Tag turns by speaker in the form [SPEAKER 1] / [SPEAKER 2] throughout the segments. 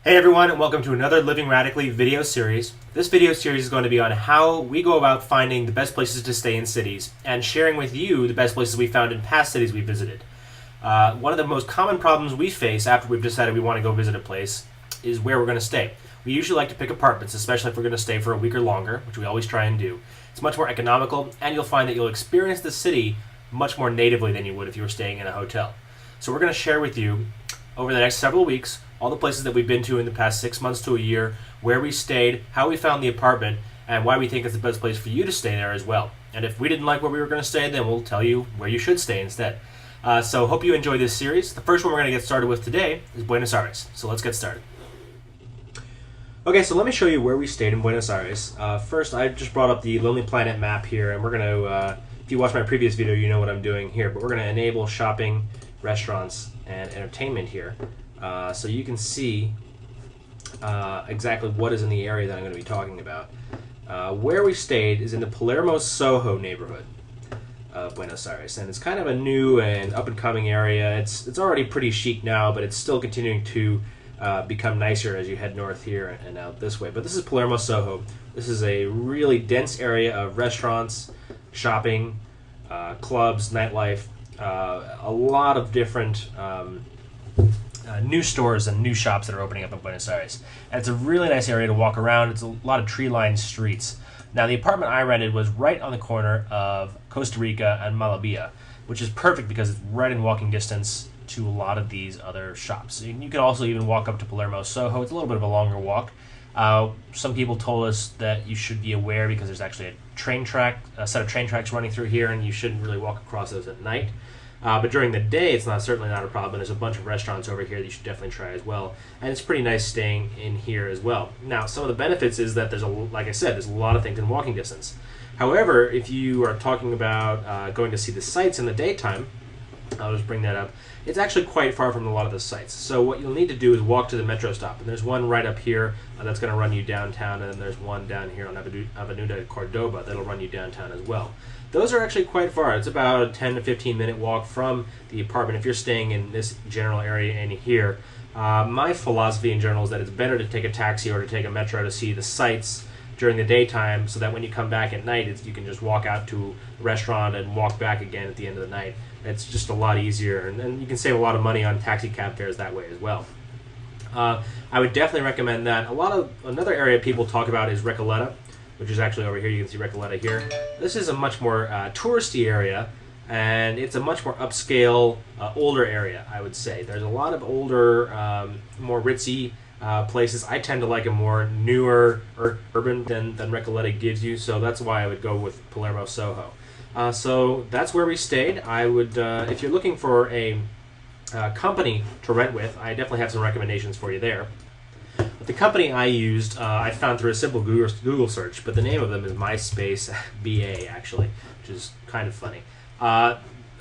[SPEAKER 1] Hey everyone, and welcome to another Living Radically video series. This video series is going to be on how we go about finding the best places to stay in cities and sharing with you the best places we found in past cities we visited. One of the most common problems we face after we've decided we want to go visit a place is where we're going to stay. We usually like to pick apartments, especially if we're going to stay for a week or longer, which we always try and do. It's much more economical, and you'll find that you'll experience the city much more natively than you would if you were staying in a hotel. So we're going to share with you over the next several weeks all the places that we've been to in the past 6 months to a year, where we stayed, how we found the apartment, and why we think it's the best place for you to stay there as well. And if we didn't like where we were going to stay, then we'll tell you where you should stay instead. So hope you enjoy this series. The first one we're going to get started with today is Buenos Aires. So let's get started. Okay, so let me show you where we stayed in Buenos Aires. First, I just brought up the Lonely Planet map here, and we're going to, if you watched my previous video, you know what I'm doing here, but we're going to enable shopping, restaurants, and entertainment here. So you can see exactly what is in the area that I'm going to be talking about. Where we stayed is in the Palermo Soho neighborhood of Buenos Aires, and it's kind of a new and up-and-coming area. It's already pretty chic now, but it's still continuing to become nicer as you head north here and out this way. But this is Palermo Soho. This is a really dense area of restaurants, shopping, clubs, nightlife, a lot of different new stores and new shops that are opening up in Buenos Aires. And it's a really nice area to walk around. It's a lot of tree-lined streets. Now, the apartment I rented was right on the corner of Costa Rica and Malabia, which is perfect because it's right in walking distance to a lot of these other shops. You can also even walk up to Palermo Soho. It's a little bit of a longer walk. Some people told us that you should be aware because there's actually a set of train tracks running through here, and you shouldn't really walk across those at night. But during the day, it's certainly not a problem. There's a bunch of restaurants over here that you should definitely try as well. And it's pretty nice staying in here as well. Now, some of the benefits is that like I said, there's a lot of things in walking distance. However, if you are talking about going to see the sights in the daytime, I'll just bring that up. It's actually quite far from a lot of the sites. So what you'll need to do is walk to the metro stop. And there's one right up here that's going to run you downtown, and then there's one down here on Avenida Cordoba that'll run you downtown as well. Those are actually quite far. It's about a 10 to 15 minute walk from the apartment if you're staying in this general area in here. My philosophy in general is that it's better to take a taxi or to take a metro to see the sights during the daytime, so that when you come back at night, you can just walk out to a restaurant and walk back again at the end of the night. It's just a lot easier, and you can save a lot of money on taxi cab fares that way as well. I would definitely recommend that. Another area people talk about is Recoleta, which is actually over here. You can see Recoleta here. This is a much more touristy area, and it's a much more upscale, older area, I would say. There's a lot of older, more ritzy places. I tend to like a more newer urban than Recoleta gives you, so that's why I would go with Palermo Soho. So that's where we stayed. I would, if you're looking for a company to rent with, I definitely have some recommendations for you there. But the company I used, I found through a simple Google search, but the name of them is MySpace BA, actually, which is kind of funny.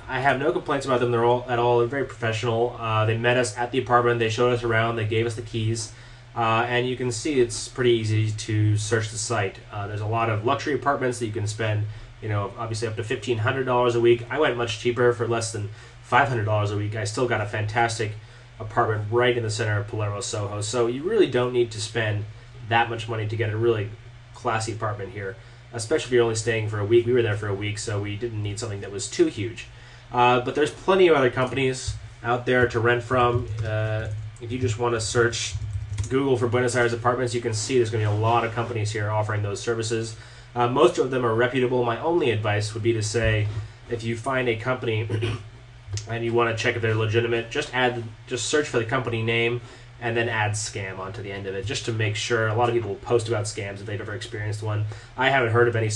[SPEAKER 1] I have no complaints about them. They're very professional. They met us at the apartment. They showed us around. They gave us the keys. And you can see it's pretty easy to search the site. There's a lot of luxury apartments that you can spend, obviously up to $1,500 a week. I went much cheaper for less than $500 a week. I still got a fantastic apartment right in the center of Palermo Soho. So you really don't need to spend that much money to get a really classy apartment here, especially if you're only staying for a week. We were there for a week, so we didn't need something that was too huge. But there's plenty of other companies out there to rent from. If you just want to search Google for Buenos Aires apartments, you can see there's going to be a lot of companies here offering those services. Most of them are reputable. My only advice would be to say, if you find a company and you want to check if they're legitimate, just search for the company name and then add scam onto the end of it, just to make sure. A lot of people post about scams if they've ever experienced one. I haven't heard of any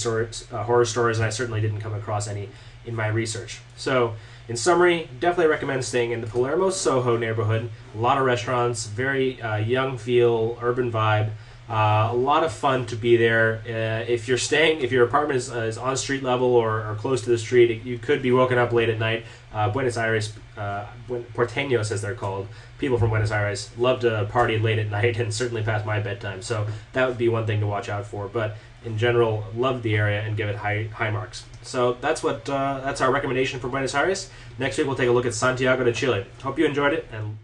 [SPEAKER 1] horror stories, and I certainly didn't come across any in my research. So, in summary, definitely recommend staying in the Palermo Soho neighborhood. A lot of restaurants, very young feel, urban vibe. A lot of fun to be there. If your apartment is on street level or close to the street, you could be woken up late at night. Buenos Aires, porteños as they're called, people from Buenos Aires love to party late at night and certainly past my bedtime. So that would be one thing to watch out for. But in general, love the area and give it high marks. So that's our recommendation for Buenos Aires. Next week we'll take a look at Santiago de Chile. Hope you enjoyed it, and